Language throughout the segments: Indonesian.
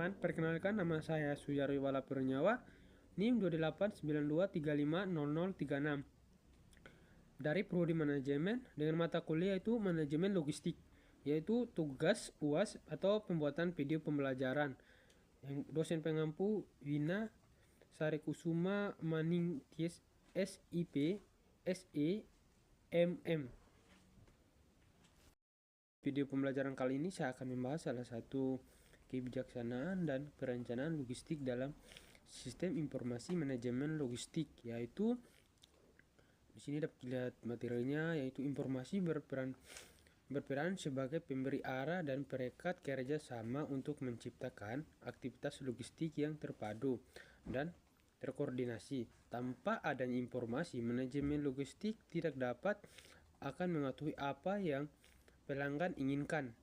teman-teman, perkenalkan nama saya Sujarwi Wala Purnyawa, NIM 2892350036 dari Prodi Manajemen dengan mata kuliah itu Manajemen Logistik, yaitu tugas UAS atau pembuatan video pembelajaran. Yang dosen pengampu Wina Sarikusuma Maningties SIP SE MM. Video pembelajaran kali ini saya akan membahas salah satu kebijaksanaan dan perencanaan logistik dalam sistem informasi manajemen logistik, yaitu di sini dapat dilihat materinya, yaitu informasi berperan sebagai pemberi arah dan perekat kerja sama untuk menciptakan aktivitas logistik yang terpadu dan terkoordinasi. Tanpa adanya informasi, manajemen logistik tidak dapat akan mengetahui apa yang pelanggan inginkan,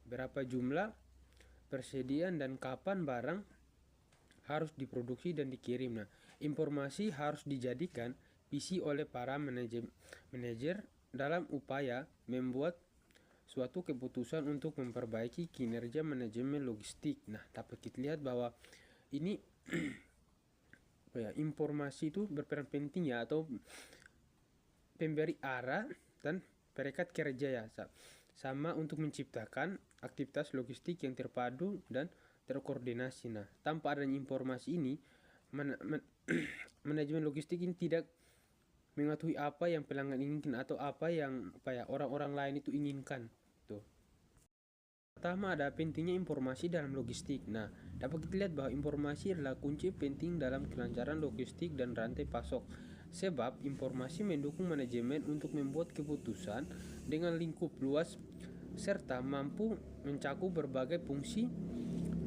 berapa jumlah, persediaan, dan kapan barang harus diproduksi dan dikirim. Nah, informasi harus dijadikan visi oleh para manajer dalam upaya membuat suatu keputusan untuk memperbaiki kinerja manajemen logistik. Nah, dapat kita lihat bahwa ini informasi itu berperan penting ya, atau pemberi arah dan perekat kerja ya, sama untuk menciptakan aktivitas logistik yang terpadu dan terkoordinasi. Nah, tanpa adanya informasi ini, manajemen logistik ini tidak mengetahui apa yang pelanggan inginkan atau apa yang orang-orang lain itu inginkan. Tuh. Pertama, ada pentingnya informasi dalam logistik. Nah, dapat kita lihat bahwa informasi adalah kunci penting dalam kelancaran logistik dan rantai pasok. Sebab informasi mendukung manajemen untuk membuat keputusan dengan lingkup luas serta mampu mencakup berbagai fungsi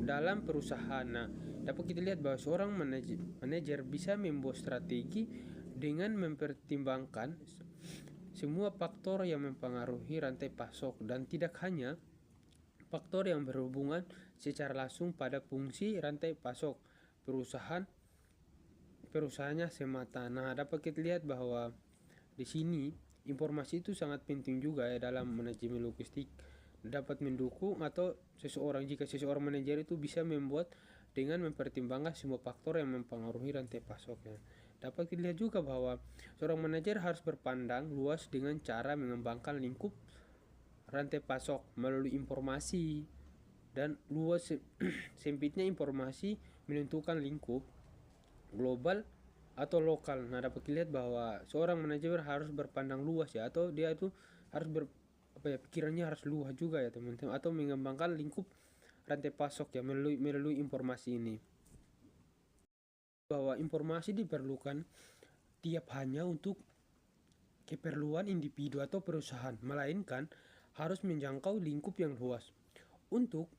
dalam perusahaan. Nah, dapat kita lihat bahwa seorang manajer bisa membuat strategi dengan mempertimbangkan semua faktor yang mempengaruhi rantai pasok dan tidak hanya faktor yang berhubungan secara langsung pada fungsi rantai pasok perusahaannya semata. Nah, dapat kita lihat bahwa di sini informasi itu sangat penting juga ya dalam manajemen logistik, dapat mendukung atau jika seseorang manajer itu bisa membuat dengan mempertimbangkan semua faktor yang mempengaruhi rantai pasoknya. Dapat kita lihat juga bahwa seorang manajer harus berpandang luas dengan cara mengembangkan lingkup rantai pasok melalui informasi, dan luas sempitnya informasi menentukan lingkup global atau lokal. Nah, dapat dilihat bahwa seorang manajer harus berpandang luas ya, atau dia itu harus pikirannya harus luas juga ya teman-teman, atau mengembangkan lingkup rantai pasok ya melalui informasi ini. Bahwa informasi diperlukan tiap hanya untuk keperluan individu atau perusahaan, melainkan harus menjangkau lingkup yang luas. Untuk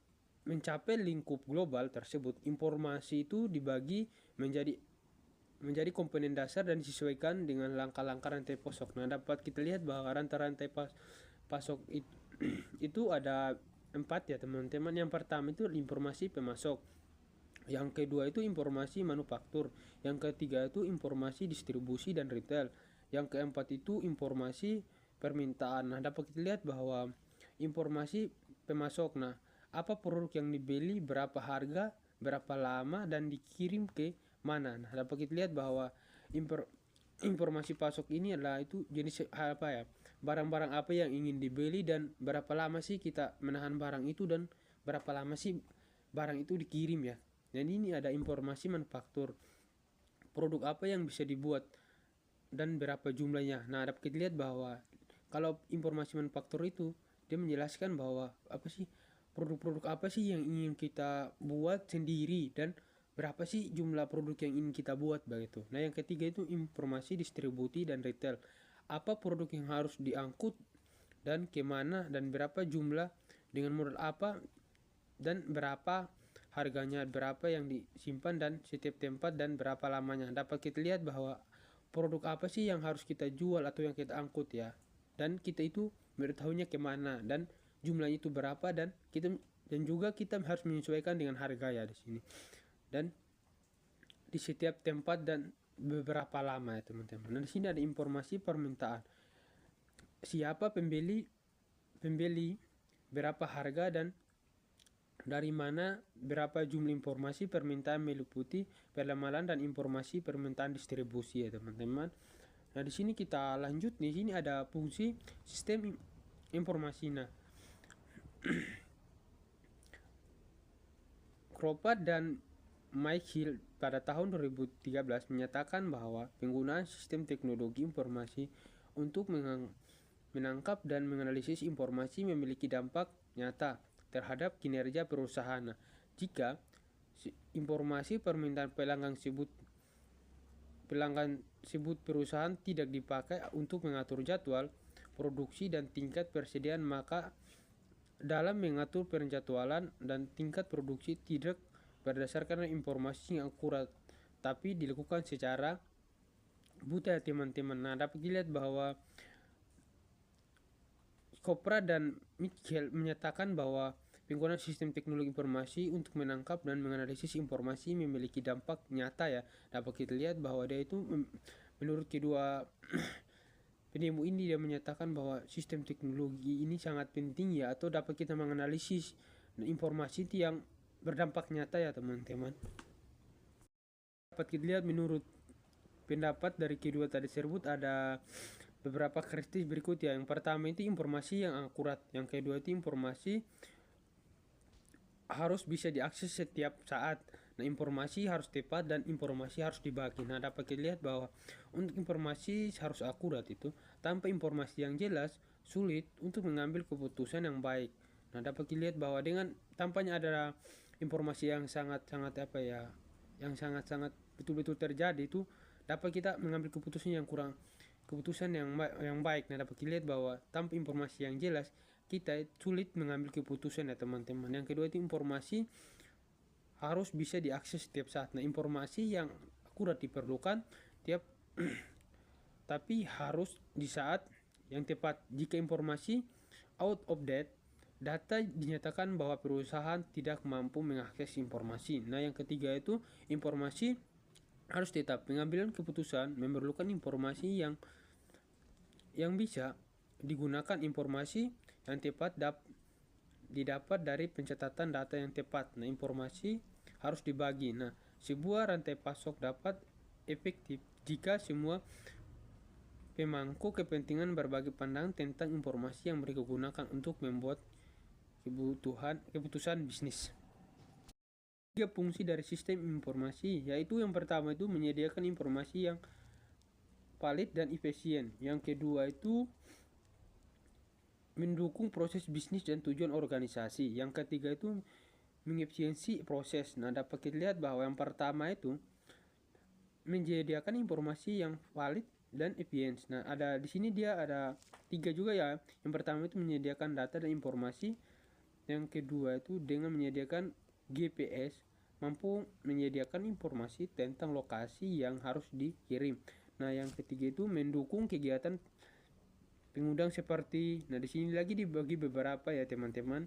mencapai lingkup global tersebut, informasi itu dibagi menjadi komponen dasar dan disesuaikan dengan langkah-langkah rantai pasok. Nah, dapat kita lihat bahwa rantai pasok itu ada 4 ya teman-teman. Yang pertama itu informasi pemasok, yang kedua itu informasi manufaktur, yang ketiga itu informasi distribusi dan retail, yang keempat itu informasi permintaan. Nah, dapat kita lihat bahwa informasi pemasok, nah, apa produk yang dibeli, berapa harga, berapa lama, dan dikirim ke mana. Nah, dapat kita lihat bahwa informasi pasok ini adalah itu jenis barang-barang apa yang ingin dibeli dan berapa lama sih kita menahan barang itu dan berapa lama sih barang itu dikirim ya. Dan ini ada informasi manufaktur, produk apa yang bisa dibuat dan berapa jumlahnya. Nah, dapat kita lihat bahwa kalau informasi manufaktur itu dia menjelaskan bahwa produk-produk apa sih yang ingin kita buat sendiri dan berapa sih jumlah produk yang ingin kita buat begitu. Nah, yang ketiga itu informasi distribusi dan retail, apa produk yang harus diangkut dan kemana dan berapa jumlah dengan modal apa dan berapa harganya, berapa yang disimpan dan setiap tempat dan berapa lamanya. Dapat kita lihat bahwa produk apa sih yang harus kita jual atau yang kita angkut ya, dan kita itu mengetahuinya kemana dan jumlahnya itu berapa, dan juga kita harus menyesuaikan dengan harga ya di sini dan di setiap tempat dan beberapa lama ya teman-teman. Nah, di sini ada informasi permintaan, siapa pembeli, berapa harga, dan dari mana berapa jumlah informasi permintaan meliputi perlamalan dan informasi permintaan distribusi ya teman-teman. Nah di sini kita lanjut, di sini ada fungsi sistem informasi. Nah Cropper dan Mike Hill pada tahun 2013 menyatakan bahwa penggunaan sistem teknologi informasi untuk menangkap dan menganalisis informasi memiliki dampak nyata terhadap kinerja perusahaan. Nah, jika informasi permintaan pelanggan sebut perusahaan tidak dipakai untuk mengatur jadwal produksi dan tingkat persediaan, maka dalam mengatur penjadwalan dan tingkat produksi tidak berdasarkan informasi yang akurat, tapi dilakukan secara buta ya teman-teman. Nah dapat dilihat bahwa Kopra dan Mitchell menyatakan bahwa penggunaan sistem teknologi informasi untuk menangkap dan menganalisis informasi memiliki dampak nyata ya. Dapat kita lihat bahwa dia itu menurut kedua penemu ini dia menyatakan bahwa sistem teknologi ini sangat penting ya, atau dapat kita menganalisis informasi yang berdampak nyata ya teman-teman. Dapat kita lihat menurut pendapat dari kedua tadi tersebut ada beberapa karakteristik berikut ya. Yang pertama itu informasi yang akurat, yang kedua itu informasi harus bisa diakses setiap saat. Nah informasi harus tepat dan informasi harus dibagi. Nah dapat kita lihat bahwa untuk informasi harus akurat itu, tanpa informasi yang jelas sulit untuk mengambil keputusan yang baik. Nah dapat kita lihat bahwa dengan tampaknya ada informasi yang sangat-sangat yang sangat-sangat betul-betul terjadi itu, dapat kita mengambil keputusan yang baik. Nah dapat kita lihat bahwa tanpa informasi yang jelas kita sulit mengambil keputusan ya teman-teman. Yang kedua itu informasi harus bisa diakses setiap saat. Nah informasi yang akurat diperlukan tapi harus di saat yang tepat. Jika informasi out of date, data dinyatakan bahwa perusahaan tidak mampu mengakses informasi. Nah yang ketiga itu informasi harus tetap. Pengambilan keputusan memerlukan informasi yang bisa digunakan. Informasi yang tepat didapat dari pencatatan data yang tepat. Nah informasi harus dibagi. Nah sebuah rantai pasok dapat efektif jika semua pemangku kepentingan berbagi pandangan tentang informasi yang mereka gunakan untuk membuat keputusan bisnis. Tiga fungsi dari sistem informasi, yaitu yang pertama itu menyediakan informasi yang valid dan efisien. Yang kedua itu mendukung proses bisnis dan tujuan organisasi. Yang ketiga itu mengefisiensi proses. Nah dapat kita lihat bahwa yang pertama itu menyediakan informasi yang valid dan efisien. Nah ada di sini dia ada tiga juga ya. Yang pertama itu menyediakan data dan informasi. Yang kedua itu dengan menyediakan GPS mampu menyediakan informasi tentang lokasi yang harus dikirim. Nah yang ketiga itu mendukung kegiatan pengundang seperti, nah di sini lagi dibagi beberapa ya teman-teman.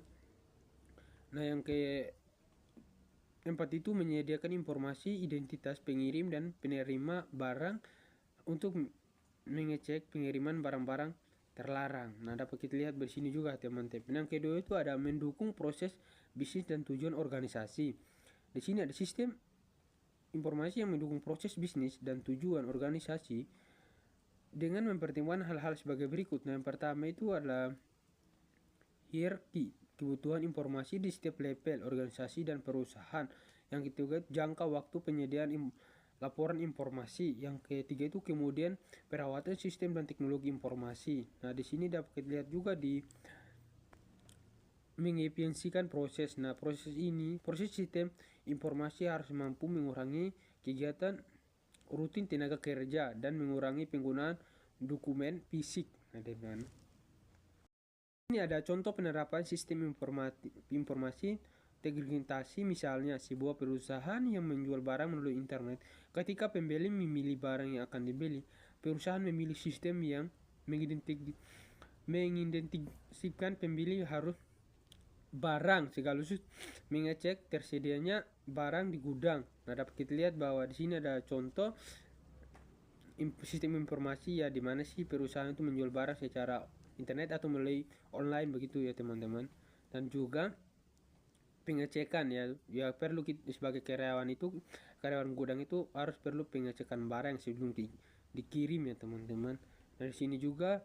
Nah yang keempat itu menyediakan informasi identitas pengirim dan penerima barang untuk mengecek pengiriman barang-barang terlarang. Nah dapat kita lihat di sini juga teman-teman. Yang kedua itu ada mendukung proses bisnis dan tujuan organisasi. Di sini ada sistem informasi yang mendukung proses bisnis dan tujuan organisasi dengan mempertimbangkan hal-hal sebagai berikut. Nah yang pertama itu adalah hierarki kebutuhan informasi di setiap level organisasi dan perusahaan. Yang ketiga jangka waktu penyediaan laporan informasi. Yang ketiga itu kemudian perawatan sistem dan teknologi informasi. Nah di sini dapat dilihat juga di mengefisiensikan proses. Nah proses sistem informasi harus mampu mengurangi kegiatan rutin tenaga kerja dan mengurangi penggunaan dokumen fisik. Nah, ini ada contoh penerapan sistem informasi integrasi, misalnya sebuah perusahaan yang menjual barang melalui internet. Ketika pembeli memilih barang yang akan dibeli, perusahaan memilih sistem yang mengidentifikasikan pembeli harus barang sekaligus mengecek tersedianya barang di gudang. Nah dapat kita lihat bahwa di sini ada contoh sistem informasi ya, di mana sih perusahaan itu menjual barang secara internet atau melalui online begitu ya teman-teman. Dan juga pengecekan ya perlu sebagai karyawan gudang itu harus perlu pengecekan barang sebelum dikirim ya teman-teman. Dari sini juga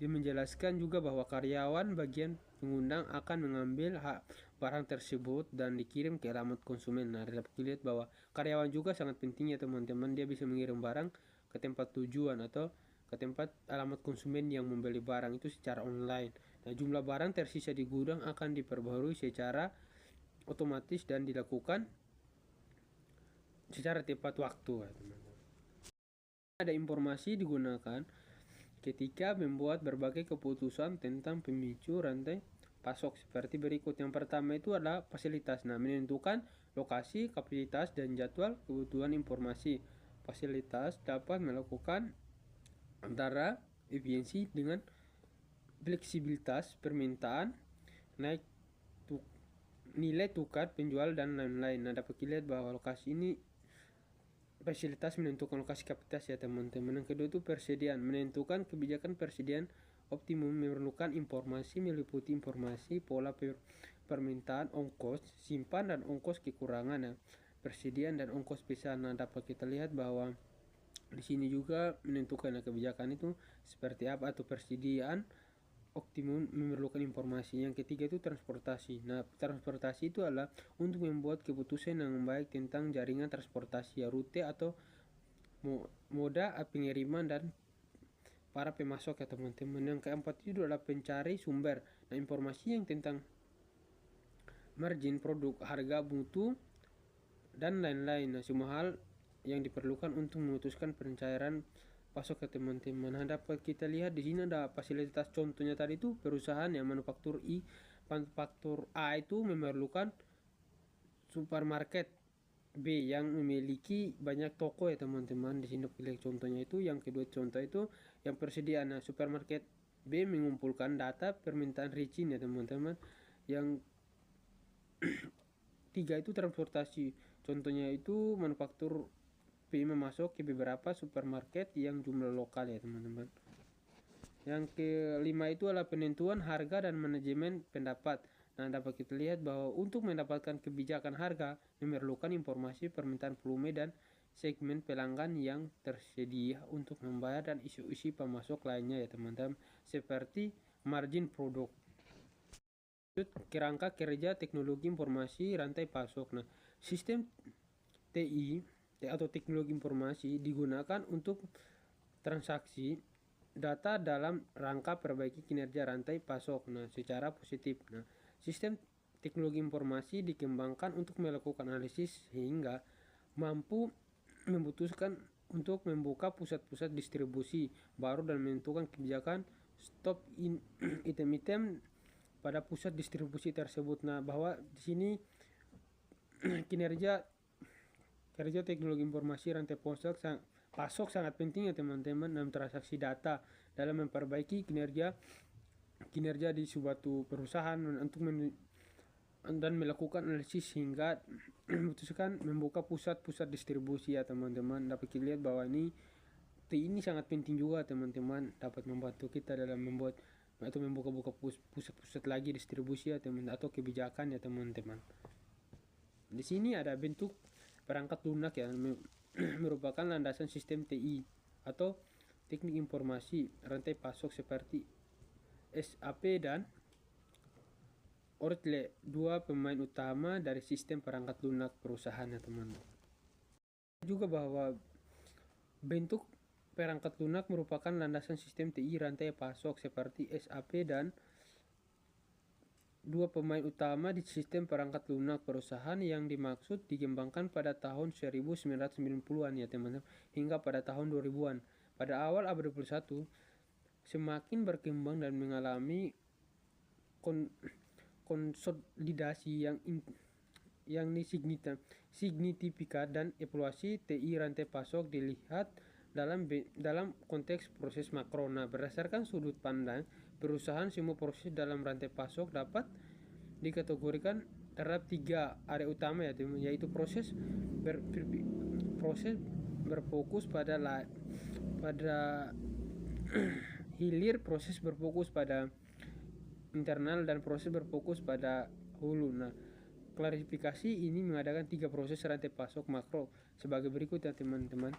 dia menjelaskan juga bahwa karyawan bagian pengundang akan mengambil hak barang tersebut dan dikirim ke alamat konsumen. Nah, dapat dilihat bahwa karyawan juga sangat penting ya teman-teman. Dia bisa mengirim barang ke tempat tujuan atau ke tempat alamat konsumen yang membeli barang itu secara online. Nah, jumlah barang tersisa di gudang akan diperbarui secara otomatis dan dilakukan secara tepat waktu ya teman-teman. Ada informasi digunakan ketika membuat berbagai keputusan tentang pemicu rantai pasok seperti berikut. Yang pertama itu adalah fasilitas. Nah, menentukan lokasi, kapasitas, dan jadwal kebutuhan informasi. Fasilitas dapat melakukan antara efisiensi dengan fleksibilitas permintaan, naik nilai tukar penjual dan lain-lain. Nah, dapat dilihat bahwa lokasi ini fasilitas menentukan lokasi kapasitas ya teman-teman. Yang kedua itu persediaan, menentukan kebijakan persediaan optimum memerlukan informasi meliputi informasi pola permintaan, ongkos simpan dan ongkos kekurangan. Nah, persediaan dan ongkos pesan. Nah, dapat kita lihat bahwa di sini juga menentukan kebijakan itu seperti apa atau persediaan optimum memerlukan informasi. Yang ketiga itu transportasi. Nah, transportasi itu adalah untuk membuat keputusan yang baik tentang jaringan transportasi ya, rute atau moda pengiriman dan para pemasok ya teman-teman. Yang keempat itu adalah pencari sumber. Nah, informasi yang tentang margin produk, harga, mutu dan lain-lain. Nah, semua hal yang diperlukan untuk memutuskan pencairan pasok ke teman-teman. Nah, dapat kita lihat di sini ada fasilitas, contohnya tadi itu perusahaan yang manufaktur A itu memerlukan supermarket B yang memiliki banyak toko ya teman-teman. Di sini pilih contohnya itu. Yang kedua contoh itu yang persediaan. Nah, supermarket B mengumpulkan data permintaan ricin ya teman-teman. Yang tiga itu transportasi. Contohnya itu manufaktur B memasok ke beberapa supermarket yang jumlah lokal ya teman-teman. Yang kelima itu adalah penentuan harga dan manajemen pendapat. Nah, dapat kita lihat bahwa untuk mendapatkan kebijakan harga memerlukan informasi permintaan volume dan segmen pelanggan yang tersedia untuk membayar dan isu-isu pemasok lainnya ya teman-teman, seperti margin produk. Kerangka kerja teknologi informasi rantai pasok. Nah, sistem TI atau teknologi informasi digunakan untuk transaksi data dalam rangka perbaiki kinerja rantai pasok secara positif. Nah, sistem teknologi informasi dikembangkan untuk melakukan analisis sehingga mampu memutuskan untuk membuka pusat-pusat distribusi baru dan menentukan kebijakan stop item-item pada pusat distribusi tersebut. Nah, bahwa di sini kerja teknologi informasi rantai pasok sangat penting ya teman-teman dalam transaksi data dalam memperbaiki kinerja di suatu perusahaan untuk dan melakukan analisis hingga memutuskan membuka pusat-pusat distribusi ya teman-teman. Dapat kita lihat bahwa ini sangat penting juga teman-teman, dapat membantu kita dalam membuat atau membuka pusat-pusat lagi distribusi ya teman atau kebijakan ya teman-teman. Di sini ada bentuk perangkat lunak yang merupakan landasan sistem TI atau teknik informasi rantai pasok seperti SAP dan Oracle, dua pemain utama dari sistem perangkat lunak perusahaan ya teman-teman. Juga bahwa bentuk perangkat lunak merupakan landasan sistem TI rantai pasok seperti SAP dan dua pemain utama di sistem perangkat lunak perusahaan yang dimaksud dikembangkan pada tahun 1990-an ya teman-teman hingga pada tahun 2000-an. Pada awal abad 21 semakin berkembang dan mengalami konsolidasi yang signifikan dan evaluasi TI rantai pasok dilihat dalam konteks proses makro. Nah, berdasarkan sudut pandang perusahaan, semua proses dalam rantai pasok dapat dikategorikan terhadap tiga area utama yaitu proses berfokus pada hilir, proses berfokus pada internal, dan proses berfokus pada hulu. Nah, klarifikasi ini mengadakan 3 proses rantai pasok makro sebagai berikut ya teman-teman.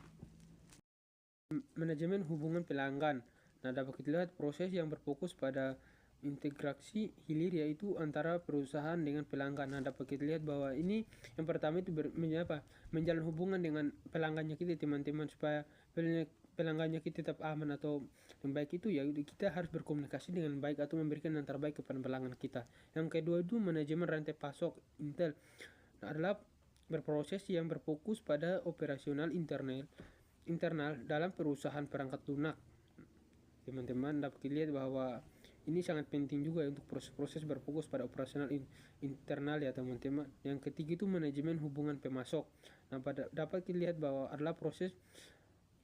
Manajemen hubungan pelanggan. Nah, dapat kita lihat proses yang berfokus pada integrasi hilir yaitu antara perusahaan dengan pelanggan. Nah, dapat kita lihat bahwa ini yang pertama itu menjalin hubungan dengan pelanggannya kita teman-teman, supaya pelanggannya kita tetap aman atau yang baik itu ya kita harus berkomunikasi dengan baik atau memberikan yang terbaik kepada pelanggan kita. Yang kedua itu manajemen rantai pasok Intel. Nah, adalah berproses yang berfokus pada operasional internal dalam perusahaan perangkat lunak. Teman-teman dapat dilihat bahwa ini sangat penting juga untuk proses-proses berfokus pada operasional internal ya teman-teman. Yang ketiga itu manajemen hubungan pemasok. Nah, dapat dilihat bahwa adalah proses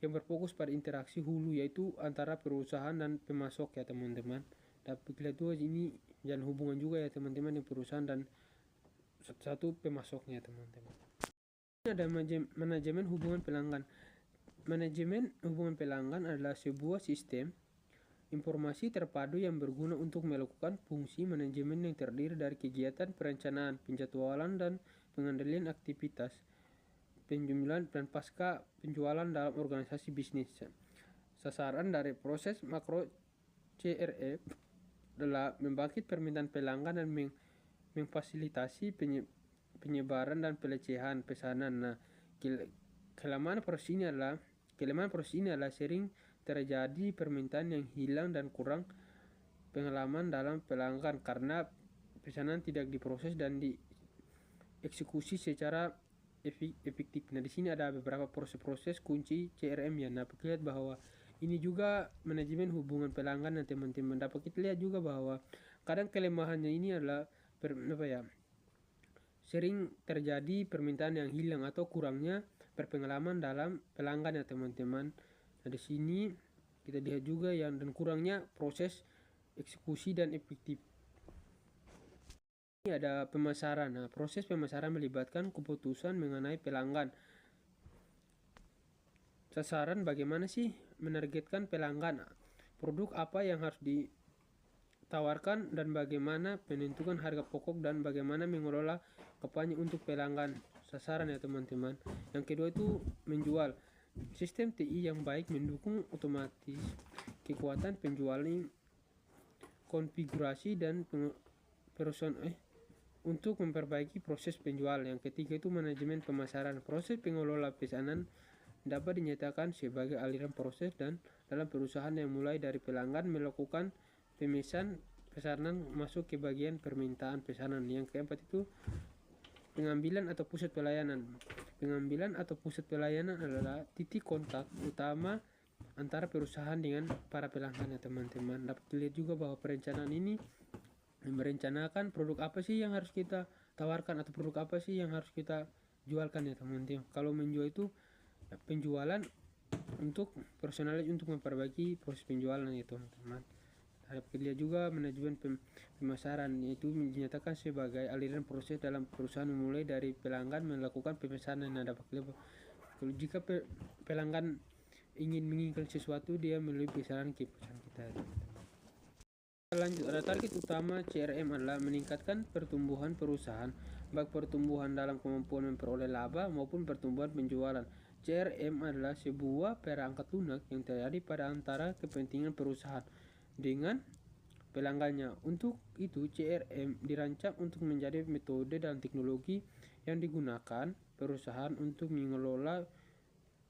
yang berfokus pada interaksi hulu yaitu antara perusahaan dan pemasok ya teman-teman. Dapat dilihat juga ini jalan hubungan juga ya teman-teman di perusahaan dan satu pemasoknya teman-teman. Ini ada manajemen hubungan pelanggan. Manajemen hubungan pelanggan adalah sebuah sistem informasi terpadu yang berguna untuk melakukan fungsi manajemen yang terdiri dari kegiatan perencanaan, penjadwalan, dan pengendalian aktivitas penjualan dan pasca penjualan dalam organisasi bisnis. Sasaran dari proses makro CRM adalah membangkit permintaan pelanggan dan memfasilitasi penyebaran dan pelecehan pesanan. Nah, kelemahan proses ini adalah sering terjadi permintaan yang hilang dan kurang pengalaman dalam pelanggan karena pesanan tidak diproses dan dieksekusi secara efektif. Nah, di sini ada beberapa proses-proses kunci CRM ya. Nah, kita lihat bahwa ini juga manajemen hubungan pelanggan dan teman-teman. Dapat kita lihat juga bahwa kadang kelemahannya ini adalah sering terjadi permintaan yang hilang atau kurangnya berpengalaman dalam pelanggan ya teman-teman. Nah, di sini kita lihat juga yang dan kurangnya proses eksekusi dan efektif. Ini ada pemasaran. Nah, proses pemasaran melibatkan keputusan mengenai pelanggan. Sasaran bagaimana sih menargetkan pelanggan? Produk apa yang harus ditawarkan dan bagaimana menentukan harga pokok dan bagaimana mengelola kampanye untuk pelanggan sasaran ya teman-teman. Yang kedua itu menjual. Sistem TI yang baik mendukung otomatis kekuatan penjualan, konfigurasi dan untuk memperbaiki proses penjualan. Yang ketiga itu manajemen pemasaran. Proses pengelola pesanan dapat dinyatakan sebagai aliran proses dan dalam perusahaan yang mulai dari pelanggan melakukan pesanan masuk ke bagian permintaan pesanan. Yang keempat itu pengambilan atau pusat pelayanan. Pengambilan atau pusat pelayanan adalah titik kontak utama antara perusahaan dengan para pelanggan ya teman-teman. Dapat dilihat juga bahwa perencanaan ini merencanakan produk apa sih yang harus kita tawarkan atau produk apa sih yang harus kita jualkan ya teman-teman. Kalau menjual itu penjualan untuk personalis untuk memperbaiki proses penjualan ya teman-teman. Dapat dilihat juga manajemen pemasaran, yaitu dinyatakan sebagai aliran proses dalam perusahaan mulai dari pelanggan melakukan pemesanan. Nah, dapat dilihat kalau jika pelanggan ingin menginginkan sesuatu dia melalui pesanan ke perusahaan kita. Lanjut, ada target utama CRM adalah meningkatkan pertumbuhan perusahaan, baik pertumbuhan dalam kemampuan memperoleh laba maupun pertumbuhan penjualan. CRM adalah sebuah perangkat lunak yang terjadi pada antara kepentingan perusahaan dengan pelanggannya. Untuk itu, CRM dirancang untuk menjadi metode dan teknologi yang digunakan perusahaan untuk mengelola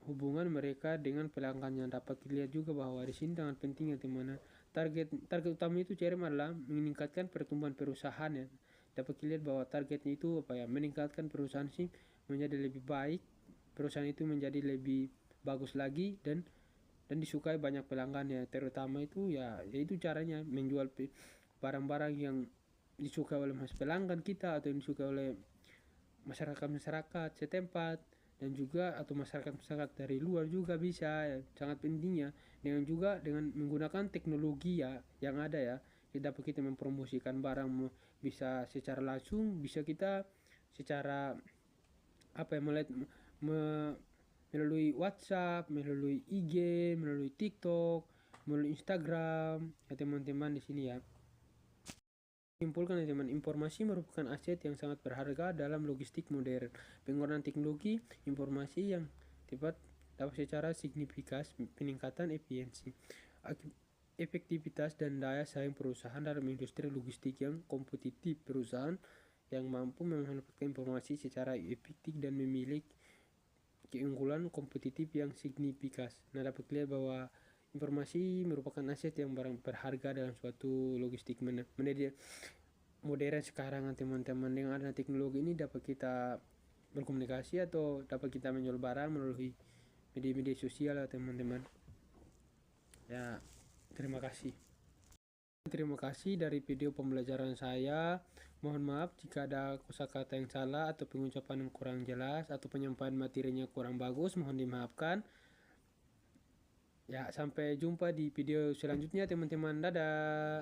hubungan mereka dengan pelanggannya. Dapat dilihat juga bahwa di sini sangat penting ya teman-teman. Target utama itu CRM adalah meningkatkan pertumbuhan perusahaan ya. Dapat dilihat bahwa targetnya itu meningkatkan perusahaan sih menjadi lebih baik, perusahaan itu menjadi lebih bagus lagi dan disukai banyak pelanggan ya. Terutama itu yaitu caranya menjual barang-barang yang disukai oleh pelanggan kita atau yang disukai oleh masyarakat setempat dan juga atau masyarakat dari luar juga bisa ya. Sangat pentingnya dengan menggunakan teknologi ya yang ada ya, dapat kita mempromosikan barang bisa secara langsung, bisa kita secara melalui WhatsApp, melalui IG, melalui TikTok, melalui Instagram ya teman-teman di sini ya. Simpulkan teman, informasi merupakan aset yang sangat berharga dalam logistik modern. Penggunaan teknologi informasi yang tepat dapat secara signifikan peningkatan efisiensi, efektivitas dan daya saing perusahaan dalam industri logistik yang kompetitif. Perusahaan yang mampu memanfaatkan informasi secara efektif dan memiliki keunggulan kompetitif yang signifikan. Nah, dapat lihat bahwa informasi merupakan aset yang berharga dalam suatu logistik modern sekarang teman-teman. Dengan adanya teknologi ini dapat kita berkomunikasi atau dapat kita menjual barang melalui media-media sosial teman-teman. Ya, terima kasih. Terima kasih dari video pembelajaran saya. Mohon maaf jika ada kosakata yang salah atau pengucapan yang kurang jelas atau penyampaian materinya kurang bagus, mohon dimaafkan. Ya, sampai jumpa di video selanjutnya teman-teman. Dadah.